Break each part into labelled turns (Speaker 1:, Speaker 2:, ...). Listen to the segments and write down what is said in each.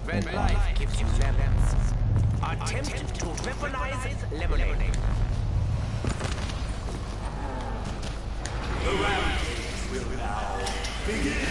Speaker 1: When life gives you lemons, attempt to weaponize lemonade. The rampage will now begin.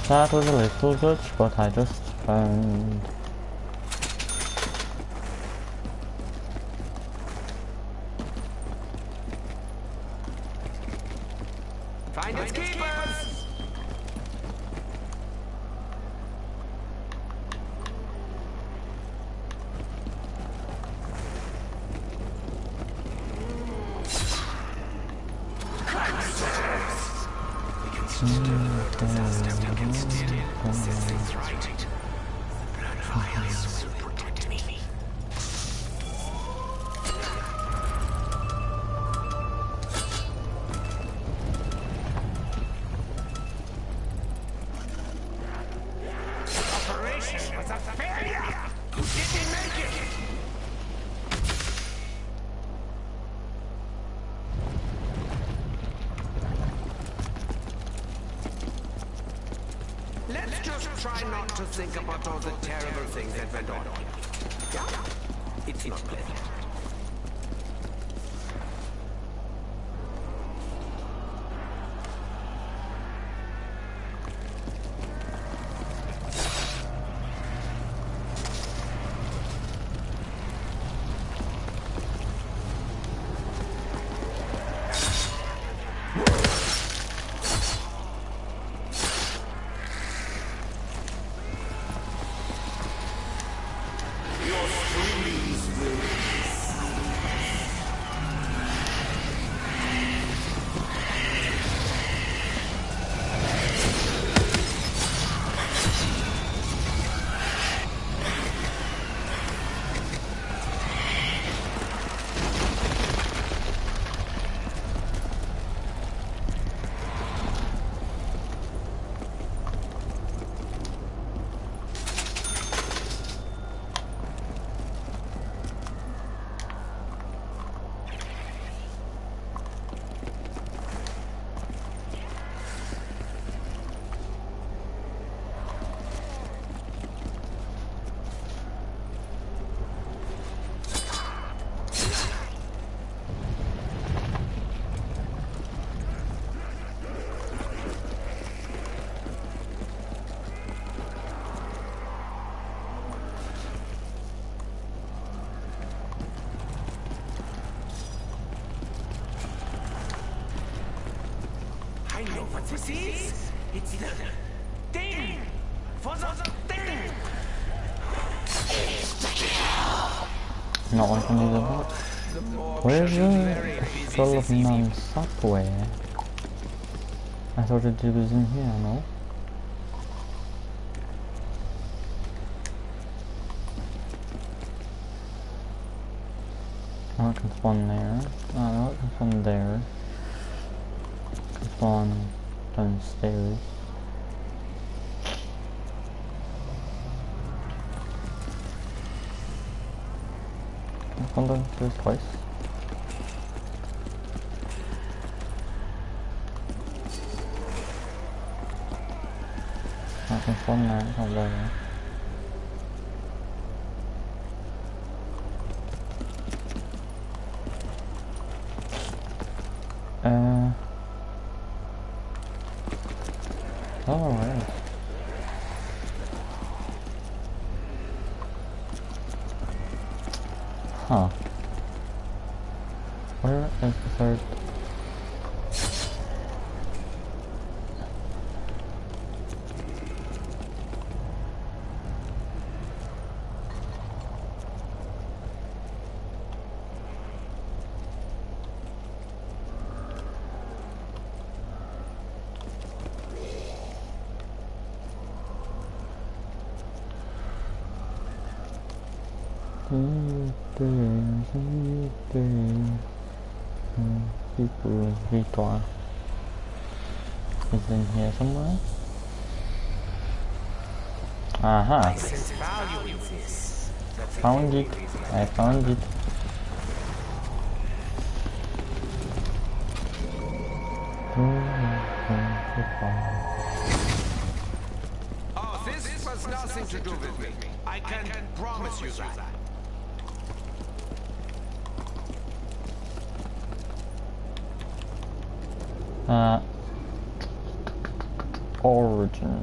Speaker 2: That was a little glitch, but I just found...
Speaker 1: Find its keepers! Operation was a failure! You didn't make it! Let's just try not to think about all the terrible things that went on here. Yeah? It's not pleasant. What this is? It's the thing! For the thing!
Speaker 2: Not liking these of that. Where's the full of non-subway? I thought it was in here, no? Oh, it can spawn there. Oh, no, it can spawn there. It can spawn downstairs. Can I spawn downstairs twice? I can spawn there, it's not there. Oh, right. Huh. Where is the third? Victoire is in here somewhere. Aha!
Speaker 1: I sense value in this.
Speaker 2: Found it. I found it.
Speaker 1: Oh, this has nothing to do with me. I can promise you that.
Speaker 2: Origin.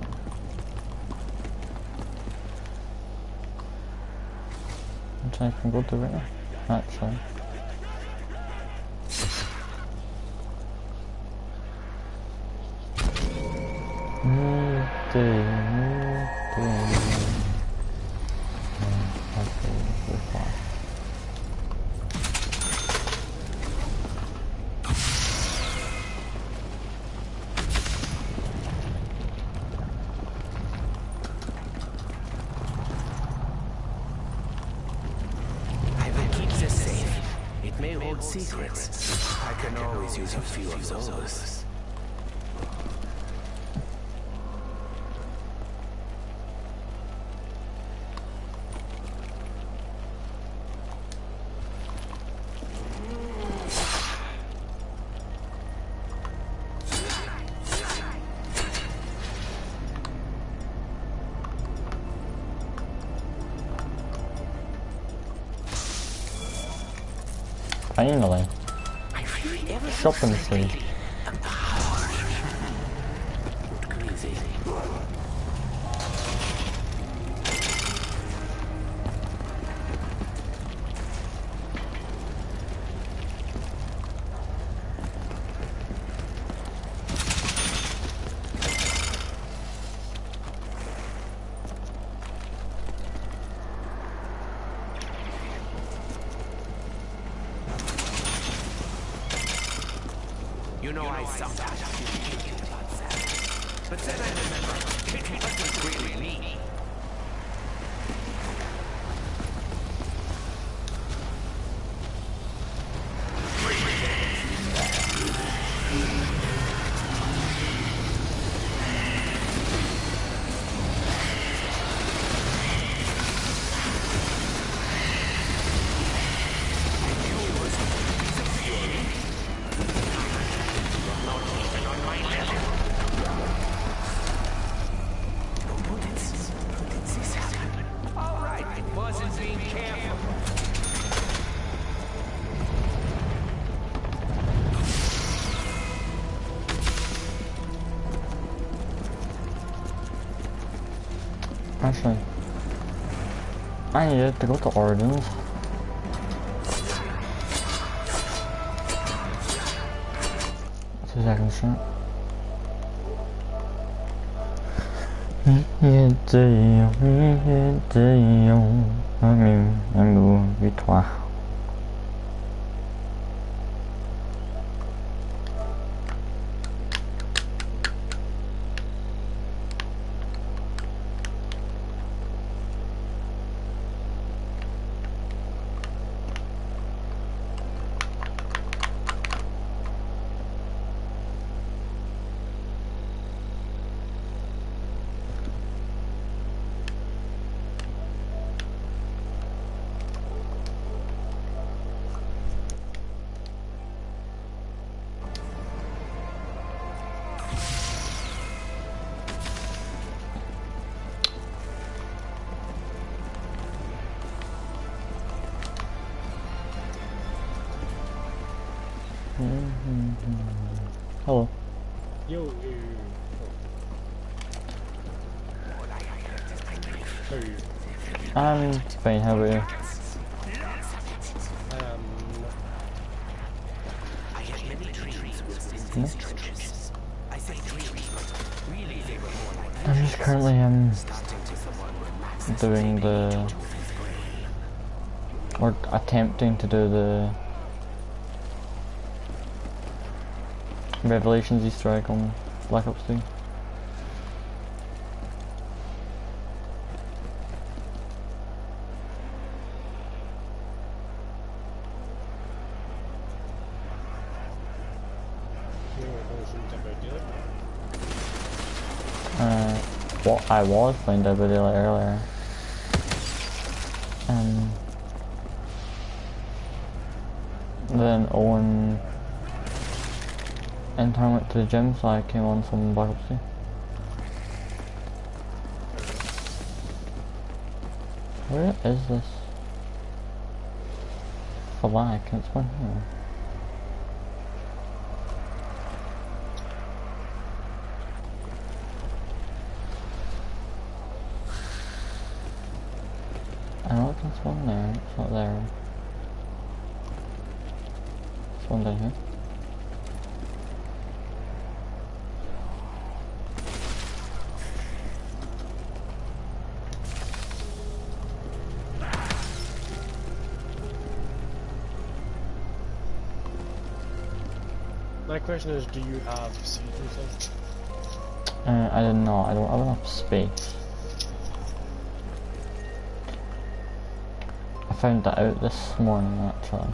Speaker 2: Which I can go to there, actually.
Speaker 1: Secrets. I can always use a few of those.
Speaker 2: Finally. Shopping spree.
Speaker 1: You know, I sometimes feel guilty about that. But then I remember, it wasn't really me.
Speaker 2: Actually, I needed to go to Origins. Second shot. Victoire. Hello.
Speaker 3: Yo.
Speaker 2: I'm fine, how about you?
Speaker 1: I had many dreams with these trenches. I say dreams, but really they were more like
Speaker 2: I'm just currently
Speaker 1: starting to someone with Max's
Speaker 2: doing the, or attempting to do the Revelations Easter egg on Black Ops 2. Well, I was playing WDL earlier. Then Owen in time went to the gym, so I came on some bo3. Where is this flag? It's one here. I know there's one there, it's not there. There's one down here.
Speaker 3: My question is, do you have siege or something?
Speaker 2: I don't know, I don't have enough space. I found that out this morning actually.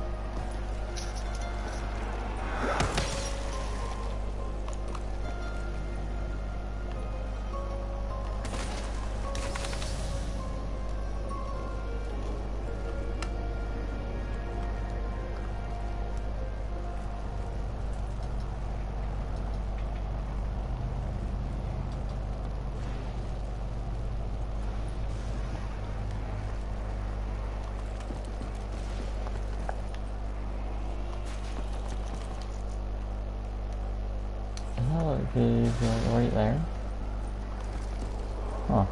Speaker 2: That would be right there. Oh.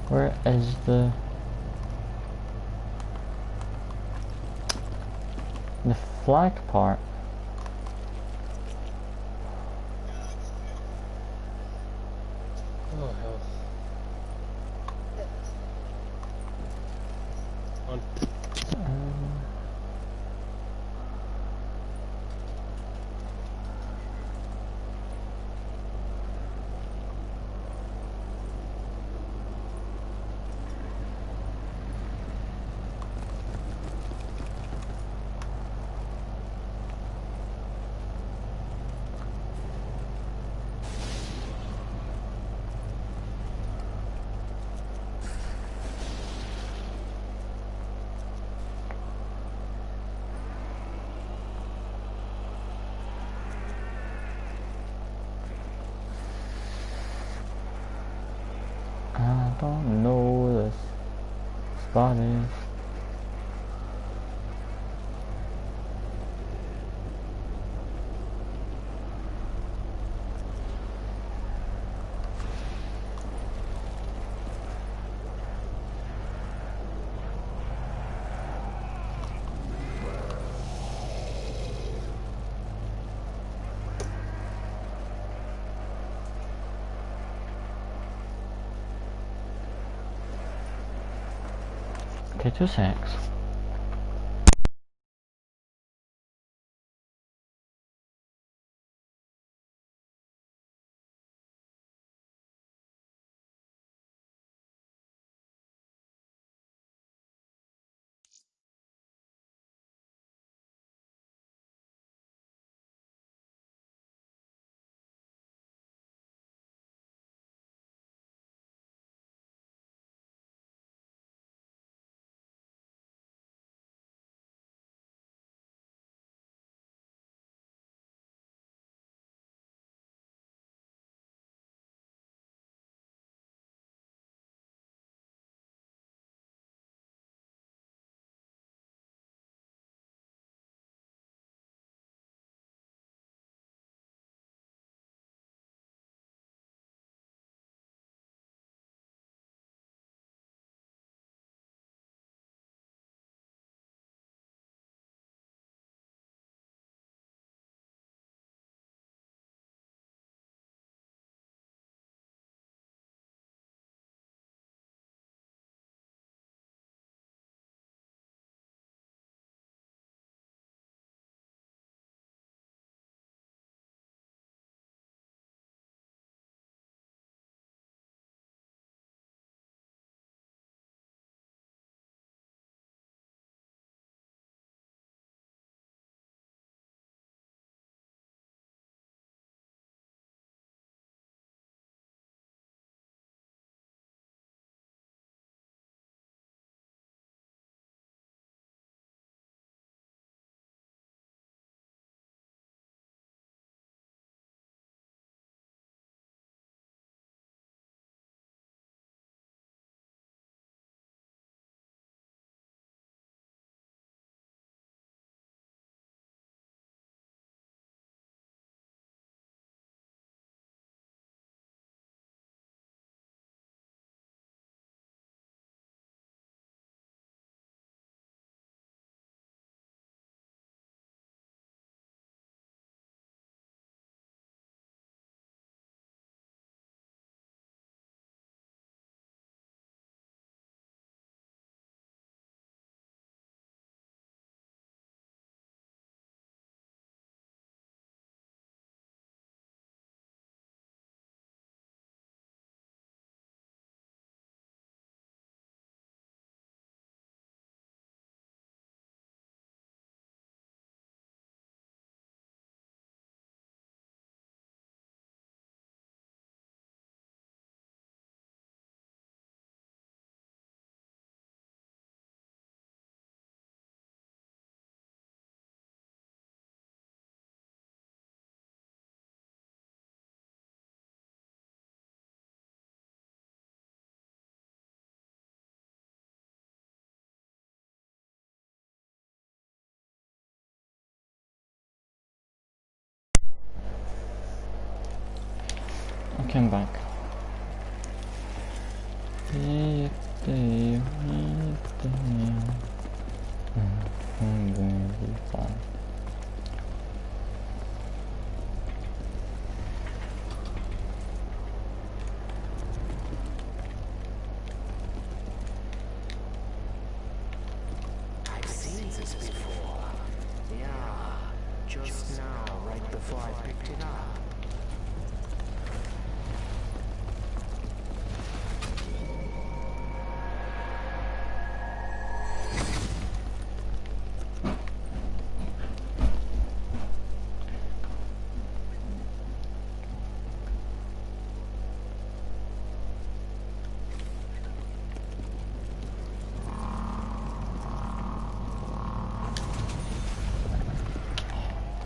Speaker 2: Where is the flag part?
Speaker 3: Oh hell. On.
Speaker 2: I don't know this spot is. Okay, 2 secs. came back.
Speaker 1: I've seen this before. Yeah, just now, right before I picked it up.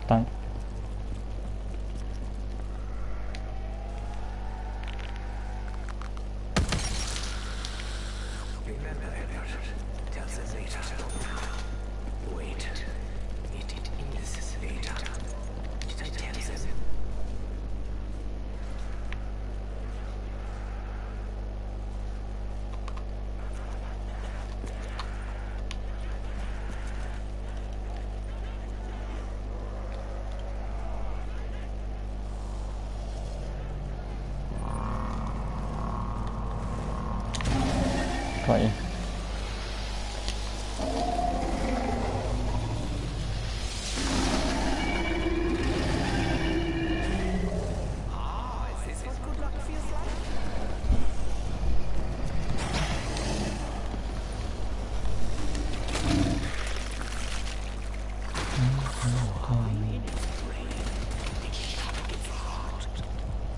Speaker 2: Done.
Speaker 1: Remember, Edward. Tell them later. Wait. It is later. Did I tell them?
Speaker 2: Got you.
Speaker 1: Is this what good luck feels like?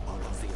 Speaker 1: All of the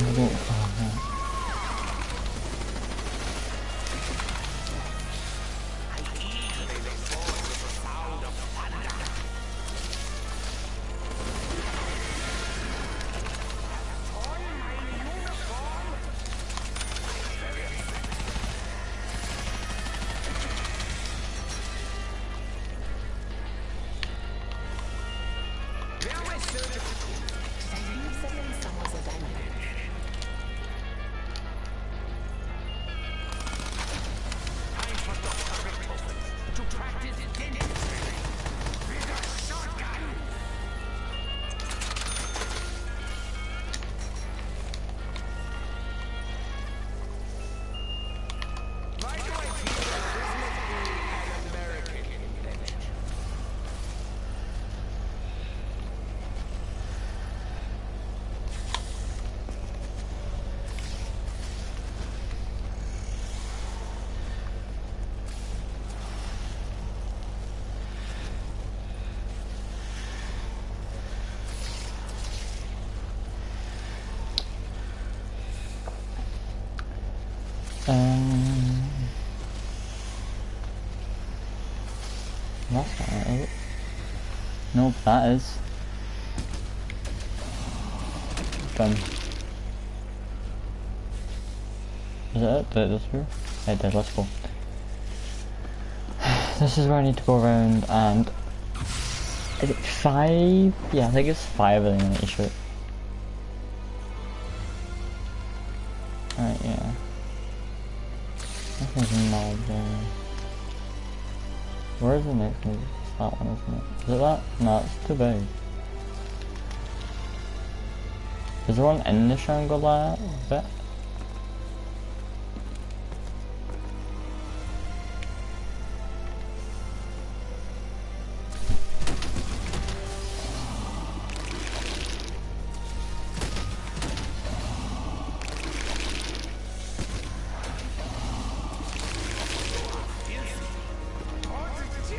Speaker 1: above.
Speaker 2: That's not it, is it? Nope, that is. Done. Is it it? Did it disappear? It did, let's go. This is where I need to go around and... Is it 5? Yeah, I think it's 5 I think I need to shoot. Alright, yeah. Nothing's not there. Where's the next one? It's that one, isn't it? Is it that? No, it's too big. Is there one in the Shangri-La bit?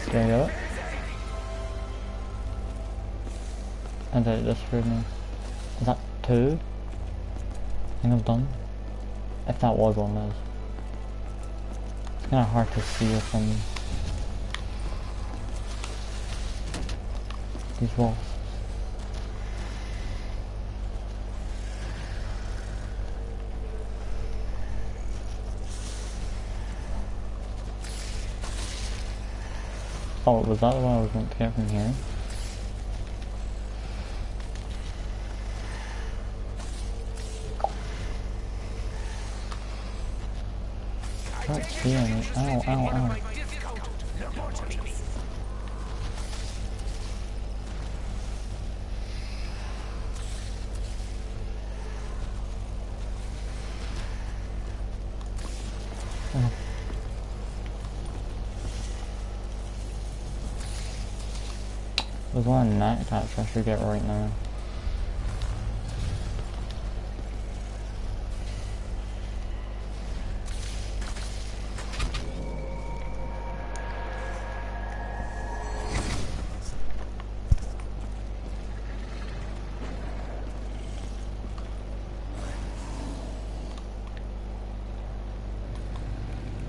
Speaker 2: Did I get it? And it disappeared now. Is that 2? I think I've done. If that was one, it is. It's kinda hard to see from these walls. Oh, was that the one I was meant to get from here? I can't see any. Ow, ow, ow. Oh. There's one in that catch I should get right now.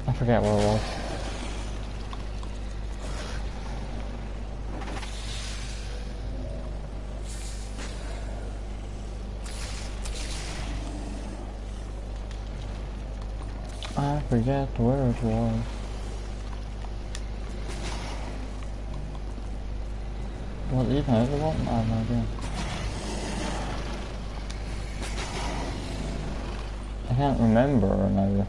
Speaker 2: I forget where it was. I forget where it was. Was it even over one? I have no idea. I can't remember now.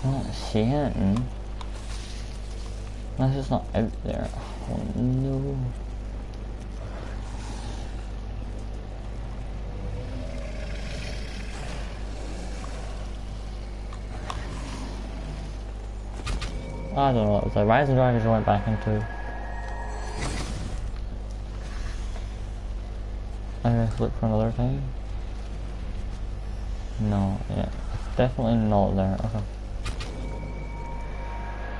Speaker 2: I'm not seeing it. Unless it's not out there. Oh no. I don't know what it was like. Rise and Dragons I went back into. I guess look for another time. No, yeah. Definitely not there. Okay.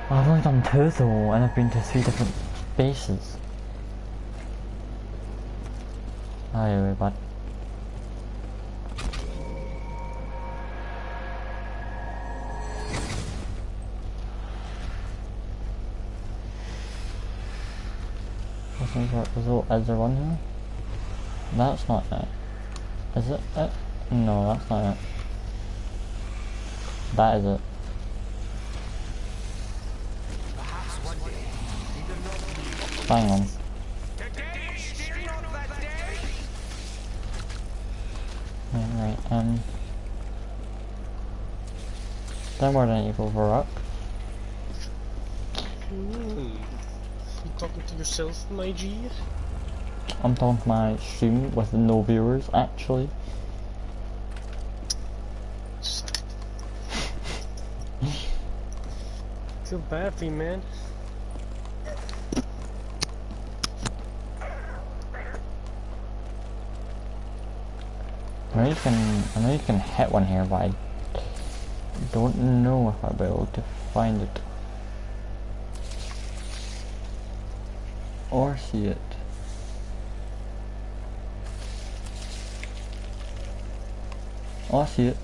Speaker 2: I've only done 2 though, and I've been to 3 different bases. Anyway, but is there one here? That's not it. Is it it? No, that's not it. That is it. Hang on. Right, then where do I need to go for rock?
Speaker 3: You talking to yourself, my G?
Speaker 2: I'm talking to my stream with no viewers, actually.
Speaker 3: Feel bad for you, man.
Speaker 2: I know you can hit one here, but I don't know if I'll be able to find it. Or see it. Oh, I see it.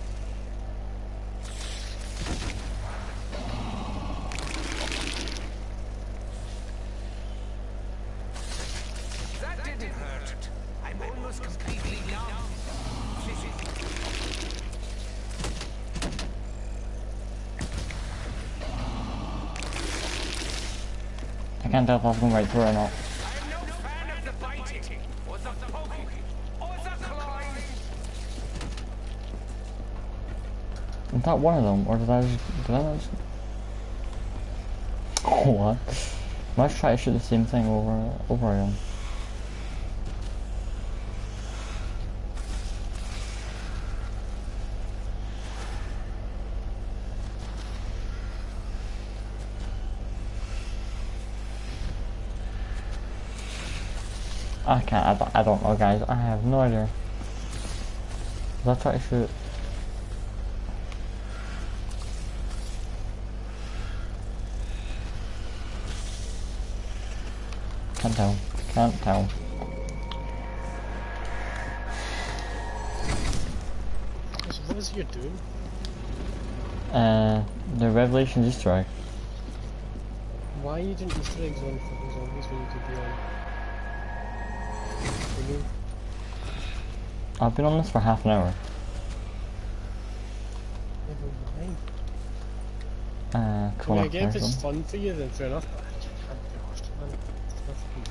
Speaker 1: That didn't hurt. I'm almost completely numb.
Speaker 2: I can't tell if I was going right through or not.
Speaker 1: I'm no fan of the biting, or the poking, or the clawing.
Speaker 2: Is that one of them, or did I just... Oh, what? Let's try to shoot the same thing over again. I don't know, guys. I have no idea. Let's try to shoot. Can't tell. Can't tell.
Speaker 3: So what is it you're doing?
Speaker 2: The Revelations Easter egg.
Speaker 3: Why are you doing Easter eggs on fucking zombies when you could be on...
Speaker 2: I've been on this for half an hour.
Speaker 3: Never mind.
Speaker 2: Come
Speaker 3: I
Speaker 2: on,
Speaker 3: mean, again, if it's fun for you, then fair enough, but I just can't be arsed, man. There's nothing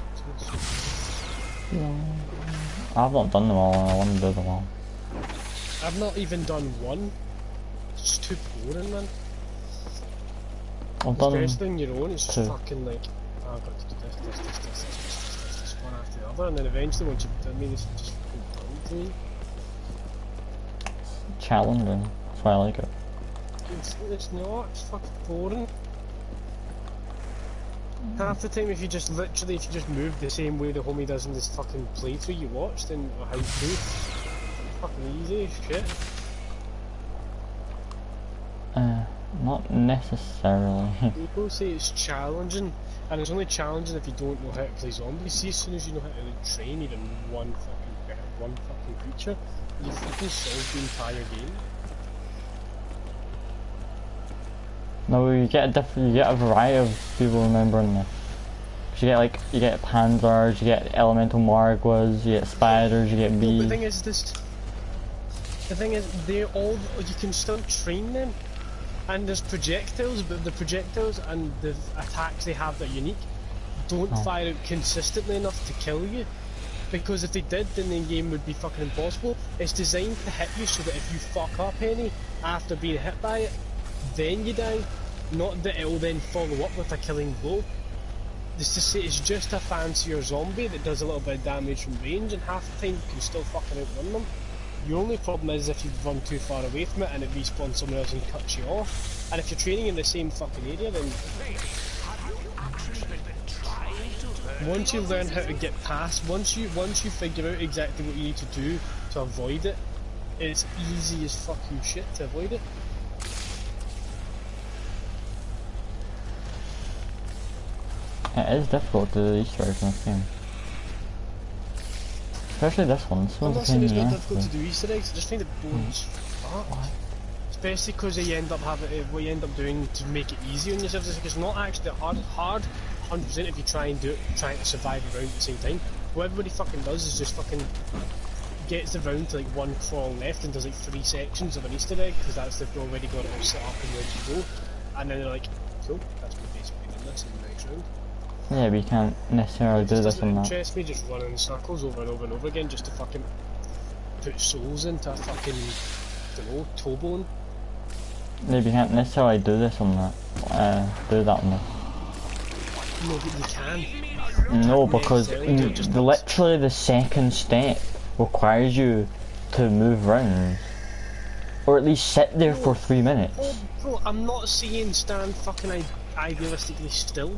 Speaker 3: nonsense.
Speaker 2: I've not done them all, and I want to do them all.
Speaker 3: I've not even done one. It's just too boring, man.
Speaker 2: I've done
Speaker 3: Especially on your own, it's just
Speaker 2: two.
Speaker 3: fucking like, oh, I've got to do this, one after the other, and then eventually once you've done it, it's just fucking done to me.
Speaker 2: Challenging. That's why I like it.
Speaker 3: It's not, it's fucking boring. Half the time if you just move the same way the homie does in this fucking playthrough you watched, then or how you do, fucking easy as shit.
Speaker 2: Not necessarily.
Speaker 3: People say it's challenging, and it's only challenging if you don't know how to play zombies. See, as soon as you know how to train even one fucking creature, you fucking solve the entire game.
Speaker 2: No, you get a variety of people remembering this. You get panzers, you get elemental marguas, you get spiders, you get bees.
Speaker 3: The thing is, they're all, you can still train them, and there's projectiles, but the projectiles and the attacks they have that are unique don't fire out consistently enough to kill you. Because if they did, then the game would be fucking impossible. It's designed to hit you so that if you fuck up any after being hit by it, then you die. Not that it'll then follow up with a killing blow. This to say, it's just a fancier zombie that does a little bit of damage from range, and half the time you can still fucking outrun them. Your only problem is if you run too far away from it and it respawns somewhere else and cuts you off. And if you're training in the same fucking area, then once you learn how to get past, once you figure out exactly what you need to do to avoid it, it's easy as fucking shit to avoid it.
Speaker 2: It is difficult to do Easter eggs in this game. Especially this one. This
Speaker 3: I'm
Speaker 2: one's
Speaker 3: not
Speaker 2: a
Speaker 3: saying
Speaker 2: pain
Speaker 3: it's
Speaker 2: in the
Speaker 3: not
Speaker 2: ass.
Speaker 3: difficult to do Easter eggs, I just find it boring as fuck. Especially because you end up what you end up doing to make it easy on yourself is like it's not actually hard 100% if you try and do it, trying to survive a round at the same time. What everybody fucking does is just fucking gets the round to like one crawl left and does like 3 sections of an Easter egg because that's they've already got it all set up and ready to go. And then they're like, cool, that's me basically doing this in the next round.
Speaker 2: Yeah, but you can't necessarily do this on that.
Speaker 3: It interests me just running in circles over and over and over again just to fucking put souls into a fucking, I don't know, toe bone.
Speaker 2: Yeah, but you can't necessarily do this on that. Do that on this.
Speaker 3: No, but you can.
Speaker 2: No, because literally the second step requires you to move around. Or at least sit there for 3 minutes.
Speaker 3: Oh, bro, I'm not saying stand fucking idealistically still.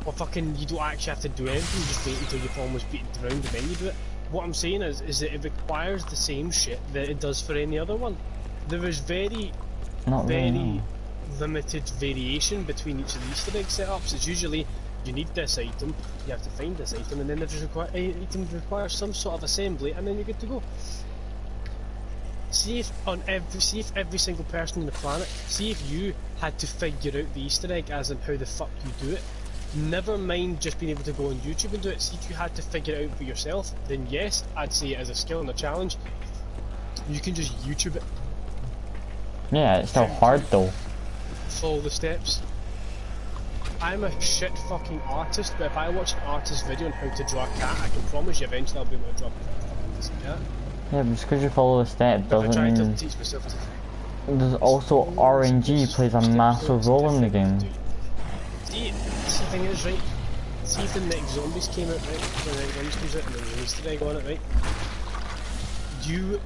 Speaker 3: Or fucking, you don't actually have to do anything, you just wait until you've almost beaten the round and then you do it. what I'm saying is that it requires the same shit that it does for any other one. There is very limited variation between each of the Easter egg setups. It's usually you need this item, you have to find this item, and then if item requires some sort of assembly, and then you're good to go. See if every single person on the planet, see if you had to figure out the Easter egg as in how the fuck you do it. Never mind just being able to go on YouTube and do it. See if you had to figure it out for yourself, then yes, I'd say it as a skill and a challenge. You can just YouTube it.
Speaker 2: Yeah, it's still hard though.
Speaker 3: Follow the steps. I'm a shit fucking artist, but if I watch an artist's video on how to draw a cat, I can promise you eventually I'll be able to draw a fucking decent cat.
Speaker 2: Yeah, but just because you follow the steps doesn't mean...
Speaker 3: To teach myself to...
Speaker 2: There's also RNG plays a massive role in the game.
Speaker 3: See, the thing is, right, see if the next zombies came out, right, when the next zombies comes out and there's an Easter egg on it, right, you,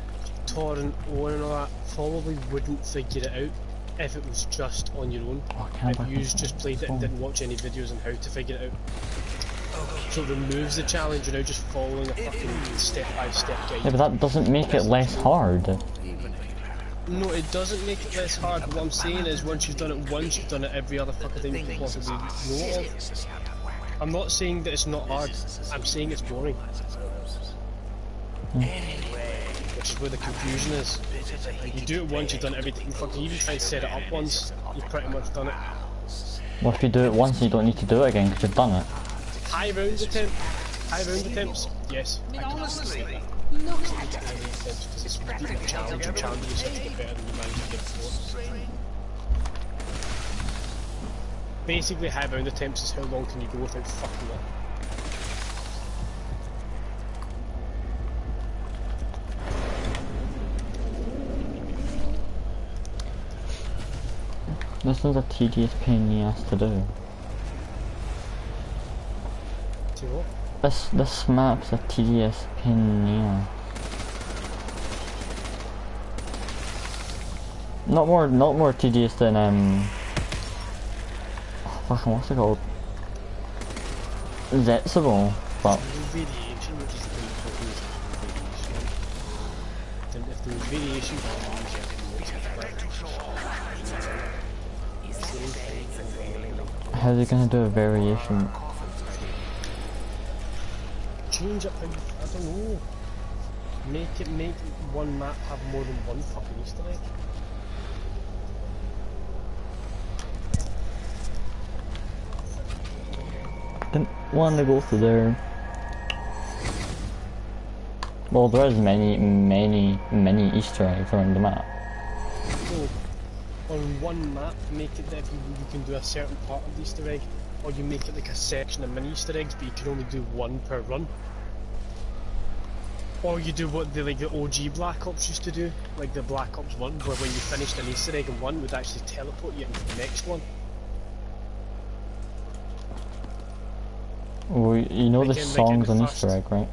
Speaker 3: Torrent, Owen and all that, probably wouldn't figure it out if it was just on your own. If you just played it and didn't watch any videos on how to figure it out. So it removes the challenge, you're now just following a fucking step-by-step guide.
Speaker 2: Yeah, but that doesn't make it less hard.
Speaker 3: No, it doesn't make it less hard. What I'm saying is, once you've done it once, you've done it every other fucking thing you can possibly know of. I'm not saying that it's not hard. I'm saying it's boring. Which is where the confusion is. Like, you do it once, you've done everything. Fucking even try and set it up once, you've pretty much done it.
Speaker 2: Well, if you do it once, you don't need to do it again because you've done it.
Speaker 3: High round attempts, yes. I can honestly. Challenge yourself to get better than you managed to get before. Basically, high round attempts is how long can you go without fucking up.
Speaker 2: This is a tedious pain in the ass to do.
Speaker 3: To what?
Speaker 2: This map's a tedious pain in the ass. Not more tedious than fucking what's it called? Zetsubo, but
Speaker 3: Variation, which is the if there was variation,
Speaker 2: how's it gonna do a variation?
Speaker 3: Change up how you, I don't know. Make one map have more than one fucking Easter egg.
Speaker 2: Didn't want to go through there. Well, there is many Easter eggs around the map.
Speaker 3: So, on one map, make it that you can do a certain part of the Easter egg, or you make it like a section of mini Easter eggs, but you can only do one per run. Or you do what the OG Black Ops used to do, like the Black Ops 1, where when you finished an Easter egg in one, it would actually teleport you into the next one.
Speaker 2: Well, you know the song's an Easter egg, right?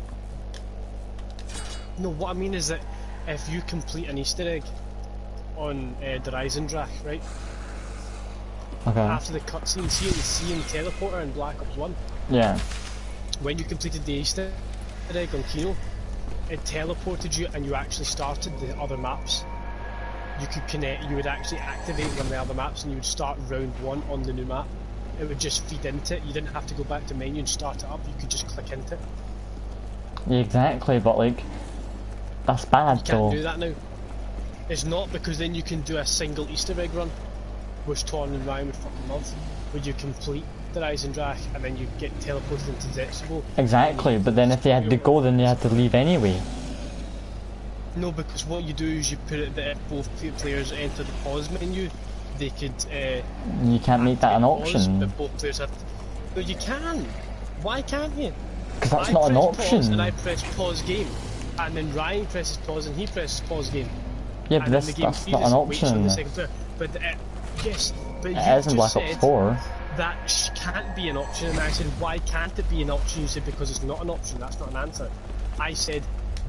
Speaker 3: No, what I mean is that if you complete an Easter egg on the Reisendrach, right?
Speaker 2: Okay.
Speaker 3: After the cutscene, see in Teleporter in Black Ops 1?
Speaker 2: Yeah.
Speaker 3: When you completed the Easter egg on Kino, it teleported you and you actually started the other maps. You could connect, you would actually activate one of the other maps and you would start round one on the new map. It would just feed into it. You didn't have to go back to menu and start it up, you could just click into it.
Speaker 2: Yeah, exactly, but like, that's bad
Speaker 3: You
Speaker 2: though.
Speaker 3: can't do that now. It's not, because then you can do a single Easter egg run, which Torn and Ryan would fucking love, where you complete the Reisendrach and then you get teleported into Zetsubo.
Speaker 2: Exactly, but then if they had to go, then they had to leave anyway.
Speaker 3: No, because what you do is you put it that if both players enter the pause menu, they could.
Speaker 2: You can't make that an option.
Speaker 3: But both players have. No, you can. Why can't you?
Speaker 2: Because that's
Speaker 3: I
Speaker 2: not an
Speaker 3: press pause
Speaker 2: option.
Speaker 3: and I press pause game, and then Ryan presses pause and he presses pause game.
Speaker 2: Yeah, but
Speaker 3: And then the game
Speaker 2: that's not an
Speaker 3: waits on
Speaker 2: option.
Speaker 3: the second player. But yes, but
Speaker 2: It
Speaker 3: you
Speaker 2: is in Black
Speaker 3: just
Speaker 2: Ops
Speaker 3: said
Speaker 2: 4.
Speaker 3: that can't be an option, and I said, why can't it be an option? You said, because it's not an option. That's not an answer. I said,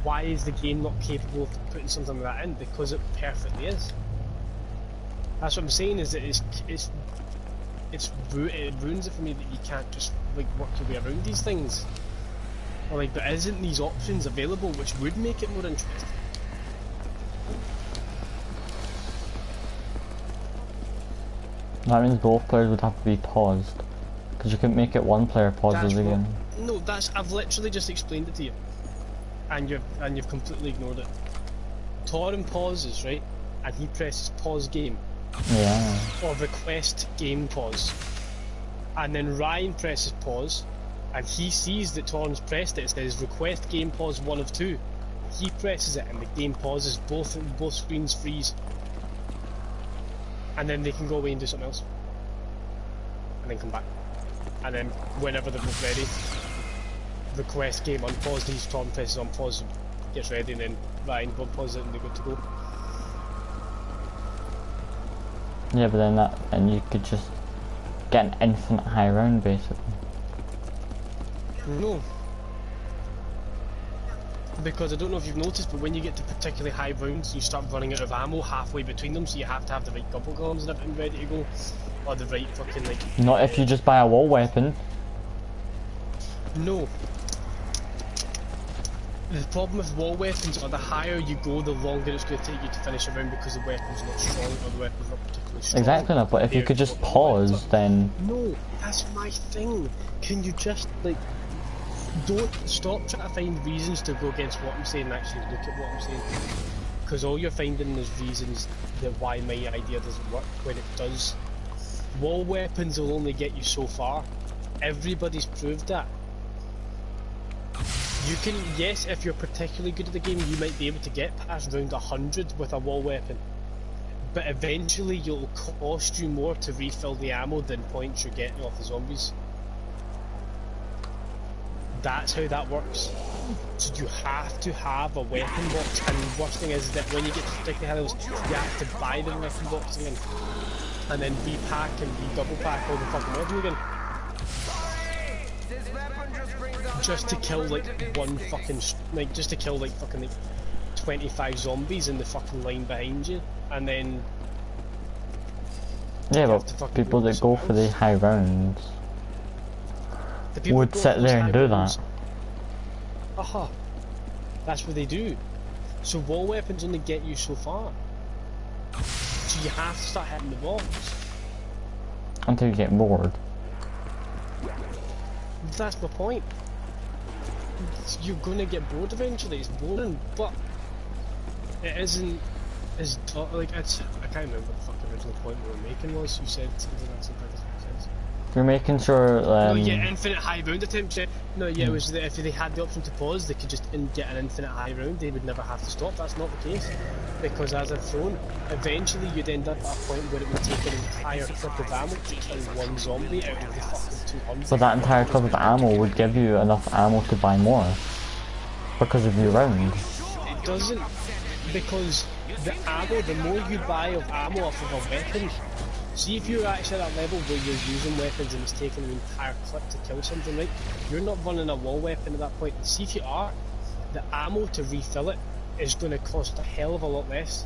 Speaker 3: why is the game not capable of putting something like that in? Because it perfectly is. That's what I'm saying, is that it ruins it for me that you can't just like work your way around these things. Or like, but isn't these options available which would make it more interesting?
Speaker 2: That means both players would have to be paused. Because you couldn't make it one player pauses again.
Speaker 3: No, I've literally just explained it to you. And you've completely ignored it. Torrin pauses, right? And he presses pause game.
Speaker 2: Yeah.
Speaker 3: Or request game pause. And then Ryan presses pause. And he sees that Torrin's pressed it. It says request game pause 1 of 2. He presses it and the game pauses. Both screens freeze. And then they can go away and do something else. And then come back. And then whenever they're both ready, request game unpaused. He's Torrin presses on pause, gets ready, and then Ryan pauses it and they're good to go.
Speaker 2: Yeah, but then and you could just get an infinite high round basically.
Speaker 3: No. Because I don't know if you've noticed, but when you get to particularly high rounds, you start running out of ammo halfway between them, so you have to have the right double guns and everything ready to go. Or the right fucking like...
Speaker 2: Not if you just buy a wall weapon.
Speaker 3: No. The problem with wall weapons are the higher you go, the longer it's going to take you to finish a round because the weapon's not strong or the weapon's not particularly strong.
Speaker 2: Exactly, no, but if you could just pause, then...
Speaker 3: No, that's my thing. Can you just, like... Don't stop trying to find reasons to go against what I'm saying and actually look at what I'm saying. Because all you're finding is reasons that why my idea doesn't work when it does. Wall weapons will only get you so far. Everybody's proved that. You can, yes, if you're particularly good at the game, you might be able to get past round 100 with a wall weapon. But eventually it'll cost you more to refill the ammo than points you're getting off the zombies. That's how that works. So you have to have a weapon box, and the worst thing is that when you get to particularly high levels, you have to buy the weapon box again. And then repack and re-double pack all the fucking weapons again. Just to kill like one fucking, just to kill like fucking like 25 zombies in the fucking line behind you, and then...
Speaker 2: Yeah, but people that go for the high rounds would sit there and do that.
Speaker 3: Aha. That's what they do. So wall weapons only get you so far. So you have to start hitting the walls.
Speaker 2: Until you get bored.
Speaker 3: That's my point. You're gonna get bored eventually, it's boring, but it isn't as like it's, I can't remember what the fuck the original point we were making was. You said something that doesn't make sense.
Speaker 2: You're making sure
Speaker 3: no, yeah, infinite high round attempt. No, yeah, it was that if they had the option to pause, they could just get an infinite high round. They would never have to stop. That's not the case, because as I've thrown, eventually you'd end up at a point where it would take an entire clip of ammo to kill one zombie out of the fucking 200.
Speaker 2: But that entire clip of ammo would give you enough ammo to buy more, because of your round.
Speaker 3: It doesn't, because the ammo, the more you buy of ammo off of a weapon. See, if you're actually at that level where you're using weapons and it's taking an entire clip to kill something, right? You're not running a wall weapon at that point. See, if you are, the ammo to refill it is going to cost a hell of a lot less.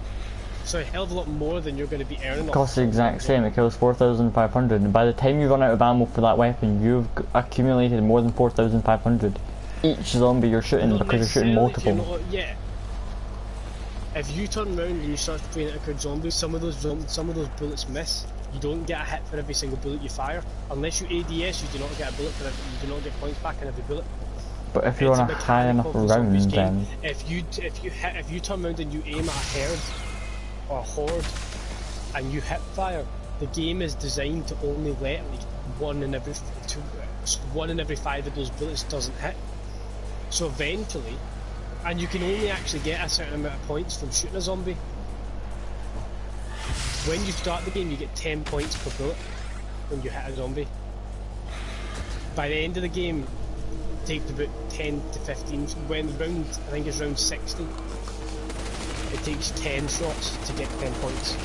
Speaker 3: So a hell of a lot more than you're going to be earning.
Speaker 2: It costs the exact same. It kills 4,500, and by the time you run out of ammo for that weapon, you've accumulated more than 4,500. Each zombie you're shooting, because you're shooting multiple.
Speaker 3: Yeah. If you turn around and you start spraying at a crowd zombies, some of those bullets miss. You don't get a hit for every single bullet you fire. Unless you ADS, you do not get a bullet for every, you do not get points back in every bullet.
Speaker 2: But if you're on a high enough round, then
Speaker 3: if you turn around and you aim at a herd or a horde and you hip fire, the game is designed to only let like one in every 5 of those bullets doesn't hit. So eventually, and you can only actually get a certain amount of points from shooting a zombie. When you start the game, you get 10 points per bullet when you hit a zombie. By the end of the game, it takes about 10 to 15. When round, I think it's round 60, it takes 10 shots to get 10 points.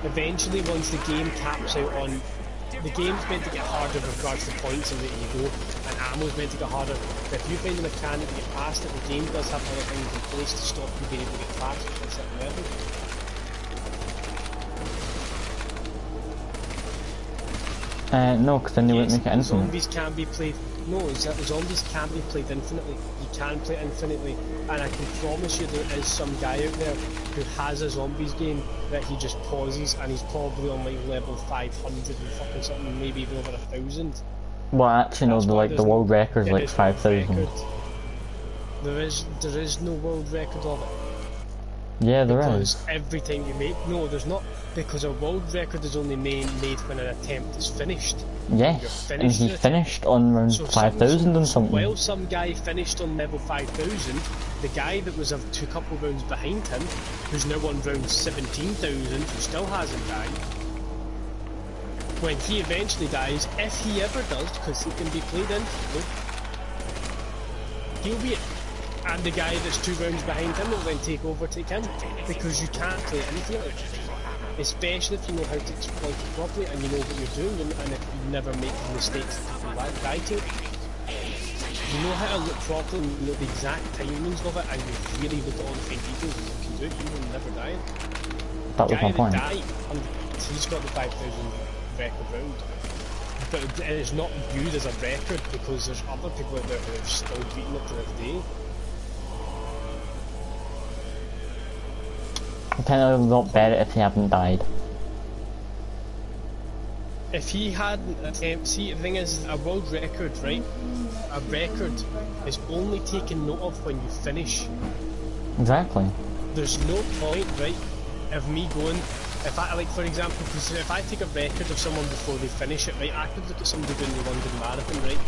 Speaker 3: Eventually, once the game caps out on, the game's meant to get harder with regards to points and where you go, and ammo's meant to get harder. But if you find a mechanic to get past it, the game does have other things in place to stop you being able to get past at a certain level.
Speaker 2: no, because then you wouldn't make it infinite.
Speaker 3: Zombies can be played. No, zombies can't be played infinitely. You can play it infinitely, and I can promise you there is some guy out there who has a zombies game that he just pauses, and he's probably on like level 500 and fucking something, maybe even over 1,000.
Speaker 2: Well, actually, no, the world record's like 5,000.
Speaker 3: There is no world record of it.
Speaker 2: Yeah, there
Speaker 3: because
Speaker 2: is.
Speaker 3: every time you make there's not, because a world record is only made when an attempt is finished.
Speaker 2: Yes, and he finished on around 5,000 and something.
Speaker 3: While some guy finished on level 5,000, the guy that was a couple rounds behind him, who's now on round 17,000, who still hasn't died, when he eventually dies, if he ever does, because he can be played infinitely, he'll be it. And the guy that's 2 rounds behind him will then overtake him, because you can't play it infinitely. Especially if you know how to exploit it properly and you know what you're doing, and if you never make mistakes that people die to. You know how to look properly, and you know the exact timings of it, and you really look at all the fine details, you can do it, you will never die.
Speaker 2: That was my point.
Speaker 3: He's got the 5,000 record round. But it is not viewed as a record because there's other people out there who are still beating it to this day.
Speaker 2: I kind of not bet it if he hadn't died.
Speaker 3: If he hadn't attempted, see, the thing is, a world record, right? A record is only taken note of when you finish.
Speaker 2: Exactly.
Speaker 3: There's no point, right, of me going, if I, like, for example, because if I take a record of someone before they finish it, right, I could look at somebody doing the London Marathon, right,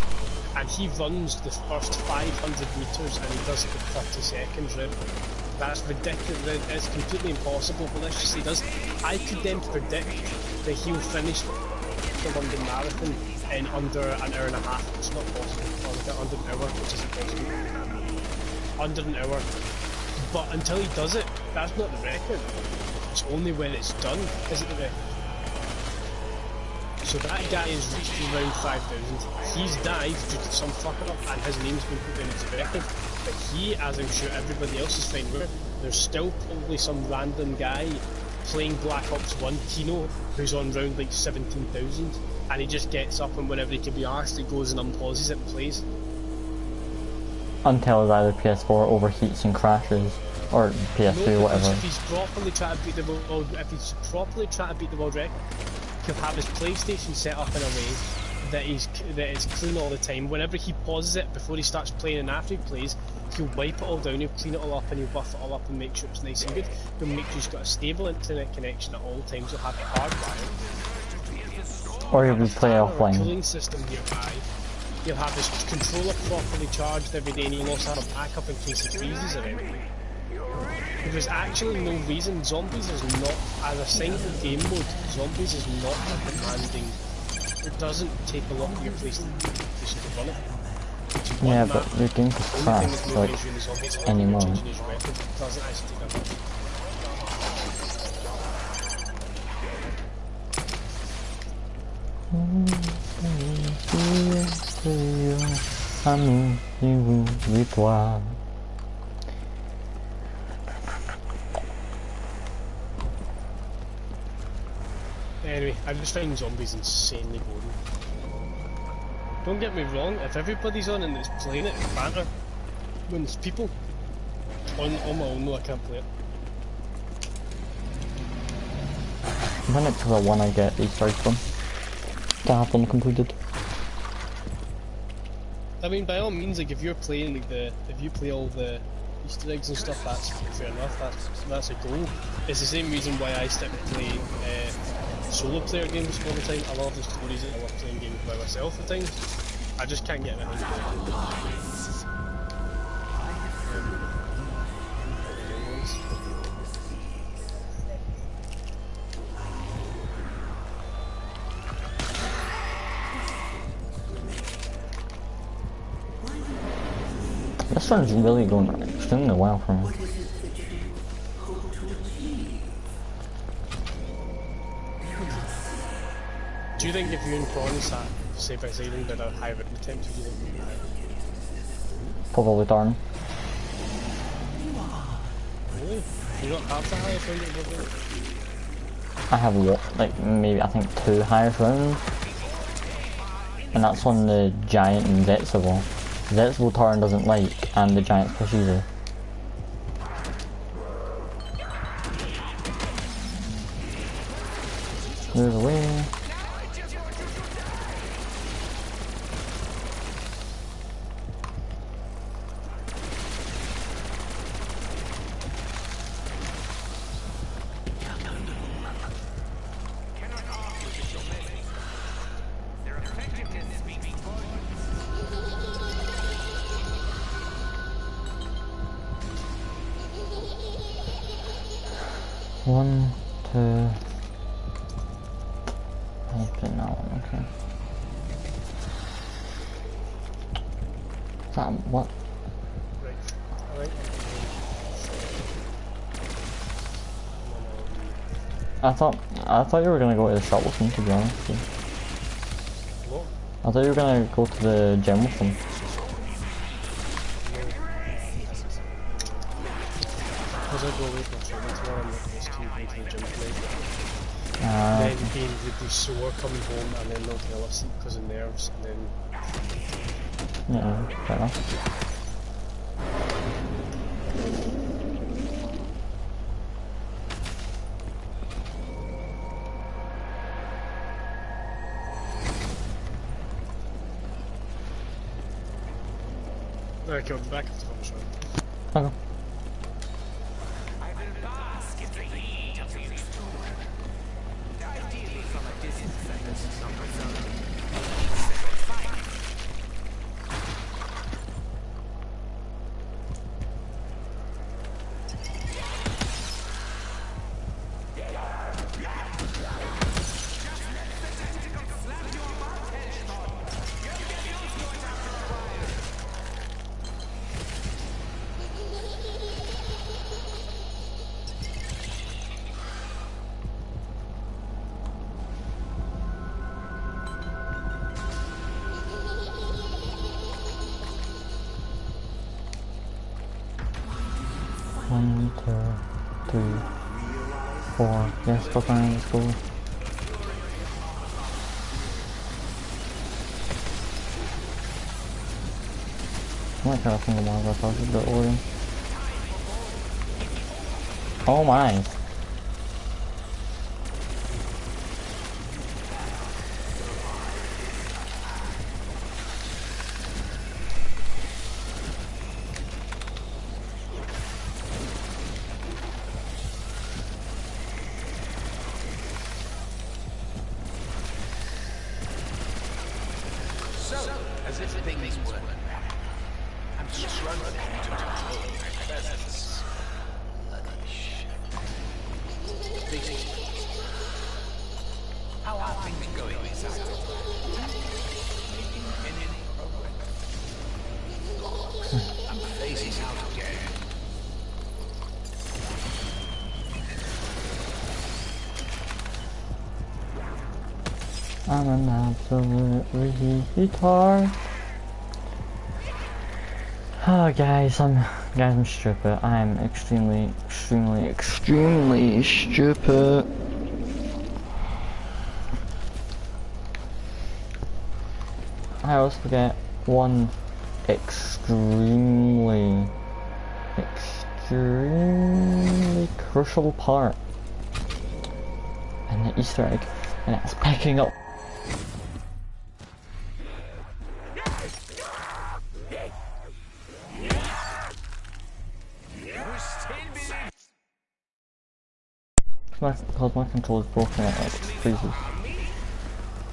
Speaker 3: and he runs the first 500 metres and he does it in 30 seconds, right? That's ridiculous, it's completely impossible, but let's just say he does. I could then predict that he'll finish the London Marathon in under an hour and a half. It's not possible, or like under an hour, which isn't possible. Under an hour. But until he does it, that's not the record. It's only when it's done is it the record. So that guy is reached around 5,000. He's died due to some fucking up, and his name's been put down as a record. But he, as I'm sure everybody else is fine with, there's still probably some random guy playing Black Ops 1 Kino who's on round like 17,000, and he just gets up and whenever he can be arsed, he goes and unpauses it and plays.
Speaker 2: Until his either PS4 overheats and crashes, or PS3 or whatever.
Speaker 3: If he's properly trying to beat the world, record, he'll have his PlayStation set up in a way that it's clean all the time. Whenever he pauses it before he starts playing and after he plays, he'll wipe it all down, he'll clean it all up and he'll buff it all up and make sure it's nice and good. He'll make sure he's got a stable internet connection at all times, he'll have it hardwired.
Speaker 2: Or he'll be playing offline.
Speaker 3: Cooling system nearby. He'll have his controller properly charged every day and he'll also have a backup in case it freezes or anything. There's actually no reason. Zombies is not, as a single game mode, Zombies is not a demanding. It doesn't take a lot of your PlayStation to run it.
Speaker 2: Yeah, but your game is fast, like, any moment.
Speaker 3: It doesn't actually take that much. Anyway, I just find zombies insanely boring. Don't get me wrong, if everybody's on and it's playing it, it's banter. When there's people, on my own, no, I can't play it.
Speaker 2: When it's the one I get these strikes from, to have them completed.
Speaker 3: I mean, by all means, like if you're playing like if you play all the Easter eggs and stuff, that's fair enough. That's a goal. It's the same reason why I stick to playing solo player games all the time. I love the stories and I love playing games by myself at times. I just can't get my hands on it.
Speaker 2: This one's really going extremely well for me.
Speaker 3: Do you think if you and Prawn sat side by side and did a high written attempt, would you think you'd
Speaker 2: Probably darn.
Speaker 3: Really? You don't have the highest round that you're doing?
Speaker 2: I have what, like maybe I think 2 highest rounds. and that's on the giant invincible. Invincible Torrent doesn't like, and the giant's push easy. Move away. One, two. Open that one, okay. Is that what?
Speaker 3: Right. Alright.
Speaker 2: I thought you were gonna go to the shop with them, to be honest.
Speaker 3: What?
Speaker 2: I thought you were gonna go to the gym with them.
Speaker 3: Because I go away for training tomorrow, I'm not supposed to go to the gym tonight.
Speaker 2: Okay.
Speaker 3: Then they'd be sore coming home, and then they'll tell us because of nerves, and then...
Speaker 2: Yeah, fair enough.
Speaker 3: Okay, I'll be back after the show.
Speaker 2: Okay.
Speaker 1: I will bask in the heat of the extruder. Ideally from a distance, number zone. Fine.
Speaker 2: One, two, three, four. Yes, go fine, let's go. I might try to find the one that's also the order. Oh my!
Speaker 1: As if things were. I'm struggling to control my presence. Bloody shit. How are things going this afternoon? Any progress? I'm phasing out again.
Speaker 2: I'm an absolute retard. Oh guys, I'm stupid. I'm extremely stupid. I always forget one extremely crucial part in the Easter egg, and it's picking up. Because my control is broken, it like freezes.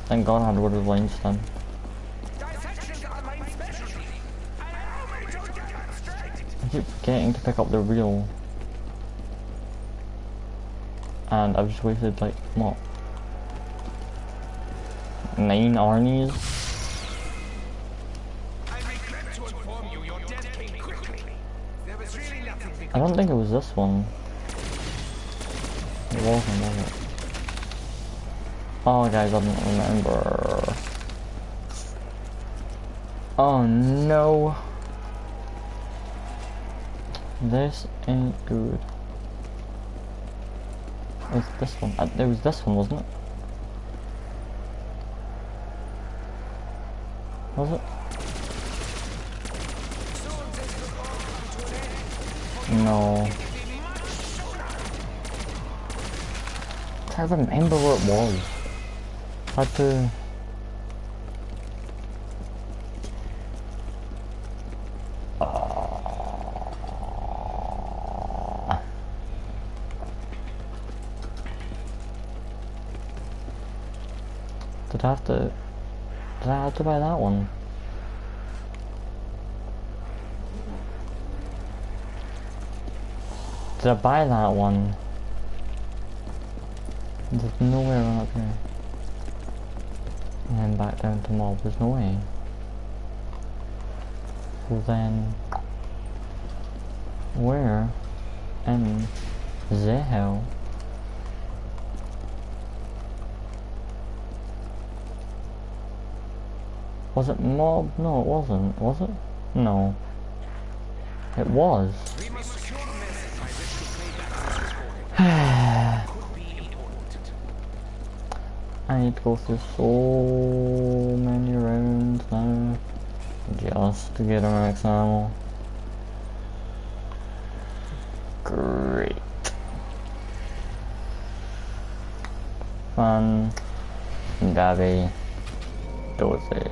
Speaker 2: Thank God I had word of lines then. I keep forgetting to pick up the reel. And I've just wasted like, what? 9 Arnies? I don't think it was this one. It wasn't, was it? Oh guys, I don't remember. Oh no. This ain't good. It was this one. There was this one, wasn't it? Was it? No. I can't remember what it was. I had to... Did I have to... Did I have to buy that one? Did I buy that one? There's no way around up here. And then back down to mob, there's no way. So then... Where in the hell? Was it mob? No, it wasn't. Was it? No. It was.
Speaker 1: We must secure the message by which to play back this could be important.
Speaker 2: I need to go through so many rounds now just to get a max ammo. Great. Fun. Gabby. Dorothy.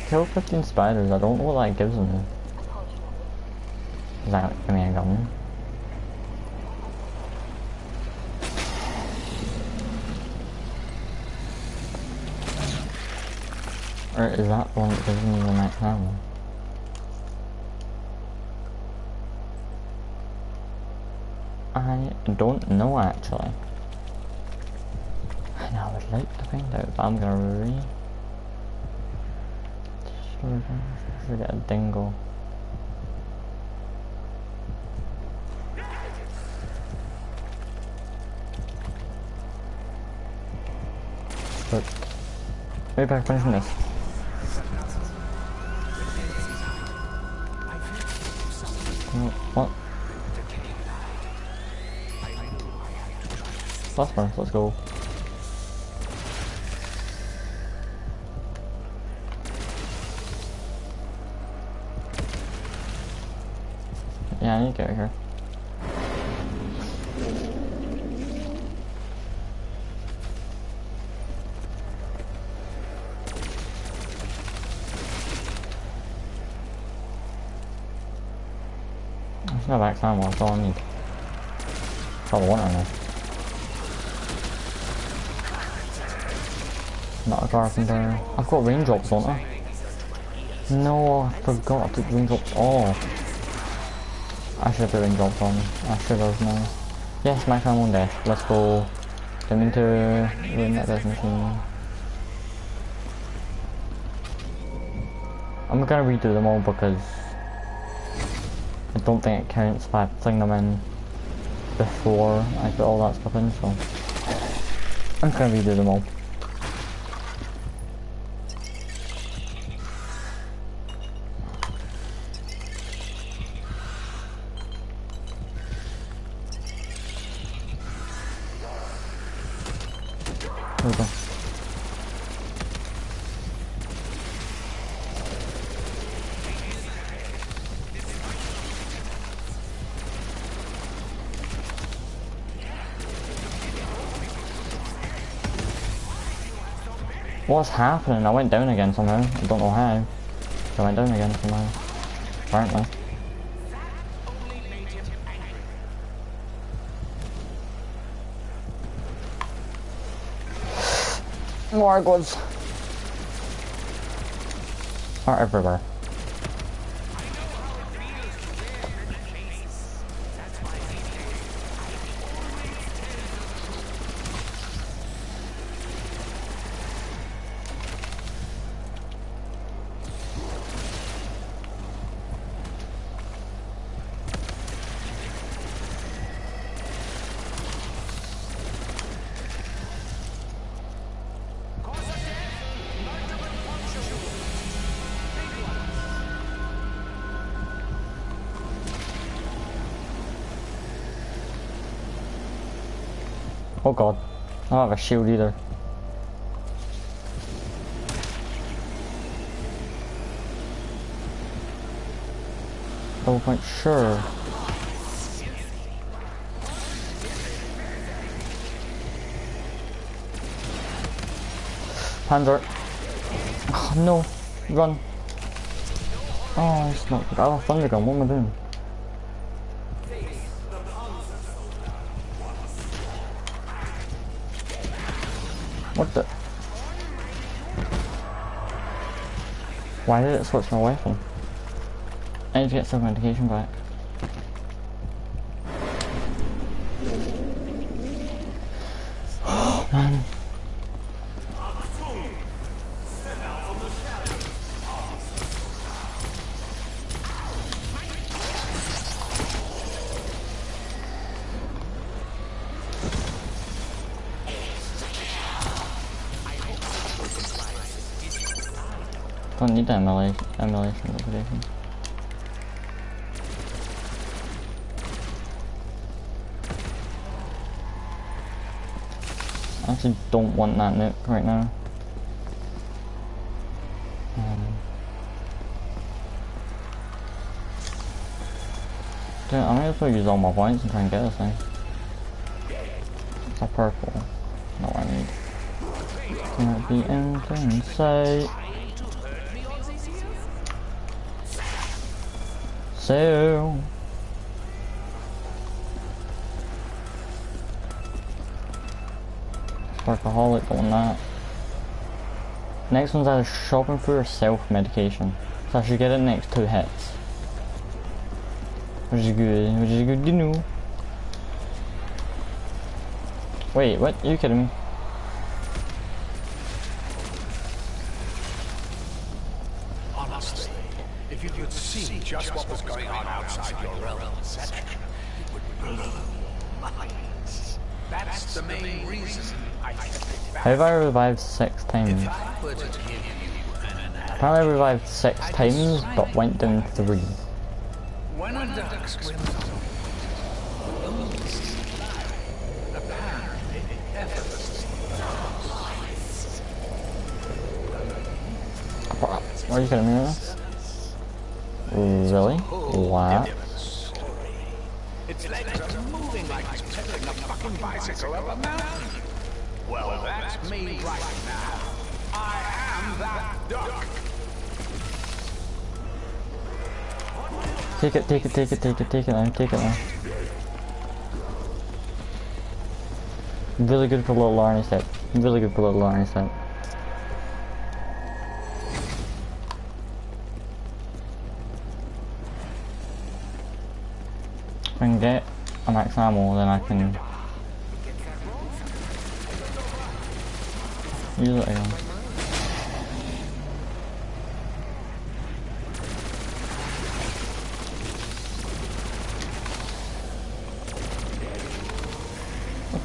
Speaker 2: Kill 15 spiders, I don't know what that gives me. Does that give me a gun? Or is that the one that gives me the max ammo? I don't know actually. And I would like to find out, but I'm gonna should get a dingo. But maybe I can finish this. What? Last one, let's go. Yeah, I need to get out of here. There's no back ammo, that's all I need. That's all I want on there. Not a carpenter. I've got raindrops, don't I? No, I forgot to put raindrops off. I should have put raindrops on. I should have now. Yes, max ammo on death. Let's go. Don't mean to ruin that death machine. I'm gonna redo them all because I don't think it counts if I fling them in before I put all that stuff in, so I'm gonna redo them all. There we go. What's happening? I went down again somehow. I don't know how. I went down again somehow. Apparently. More goods are everywhere. Oh god. I don't have a shield either. Double point, sure. Panzer. Oh no. Run. Oh, it's not good. I have a thunder gun. What am I doing? What the? Why did it switch my weapon? I need to get some medication back. Oh man. Don't need the emulation liquidation. I actually don't want that nuke right now. Dude, I'm gonna just use all my points and try and get this thing. It's a purple. Not what I need. Can't be anything in sight. So workaholic on that. Next one's either shopping food or self-medication. So I should get it next 2 hits. Which is good to know. Wait, what? Are you kidding me?
Speaker 4: Honestly, if you could see just what was going on outside your realm of perception, it would blow minds. That's the main reason I kept it back.
Speaker 2: How have I revived 6 times?
Speaker 4: If I were to give you an analogy,
Speaker 2: Apparently I revived 6 times, but went down 3.
Speaker 4: when a duck swims on apparently effortlessly.
Speaker 2: Are you kidding me right now? Really? What?
Speaker 4: Its legs are moving like it's pedaling a fucking bicycle up a mountain. Well, that's me right now. I am that duck.
Speaker 2: Take it now. Really good for little Arnie step. Really good for little Arnie step. If I can get a max ammo, then I can use it again.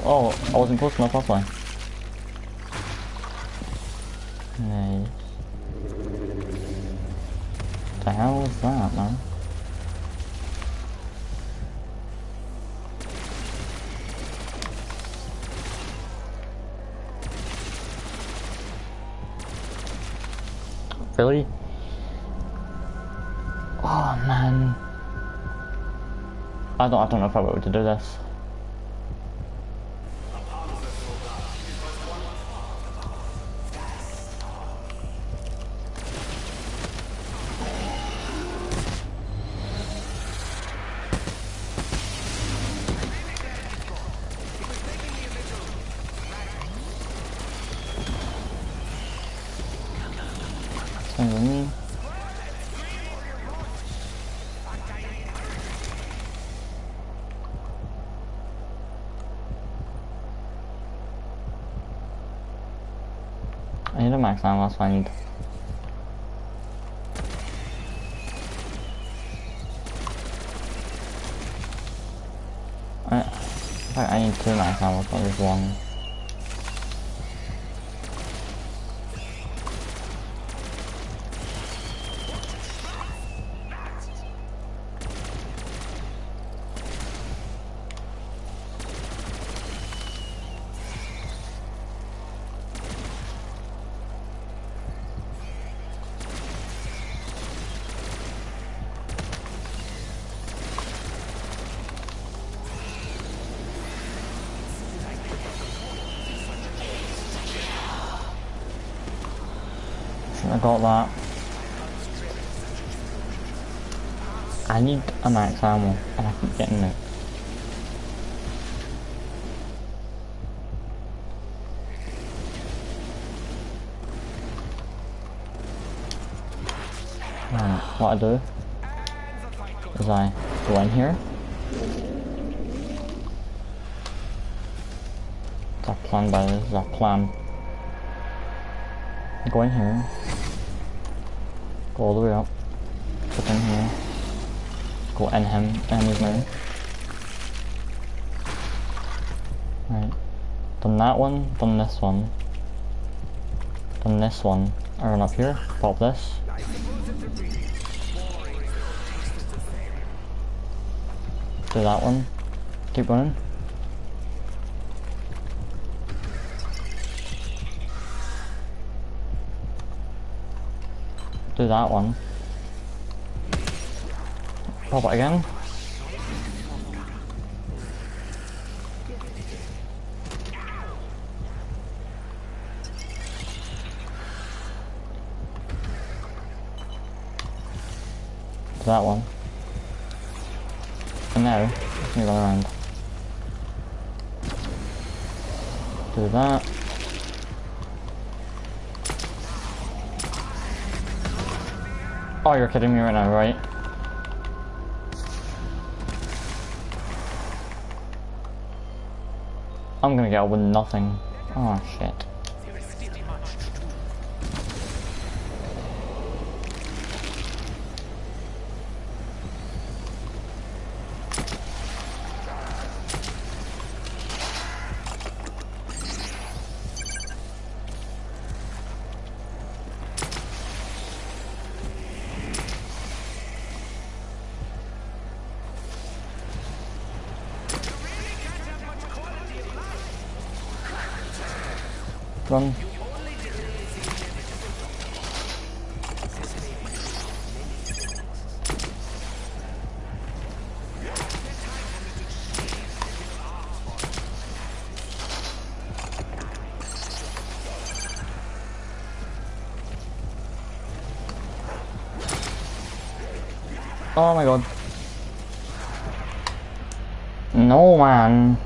Speaker 2: Oh, I wasn't close enough, was I? Nice. What the hell was that, man? Really? Oh man. I don't know if I'll be able to do this. I need a max ammo, that's what I need. In fact, I need 2 max ammo, not just 1. I got that. I need a max ammo, and I keep getting it. What I do is I go in here. It's a plan, by this is a plan. Go in here. Go all the way up. Put in here. Go in his mouth. Right. Done that one, done this one. Done this one. I run up here, pop this. Do that one. Keep running. Do that one. Pop it again. Do that one. And now, you run around. Do that. Oh, you're kidding me right now, right? I'm gonna get out with nothing. Oh shit. Run. Oh my god. No, man.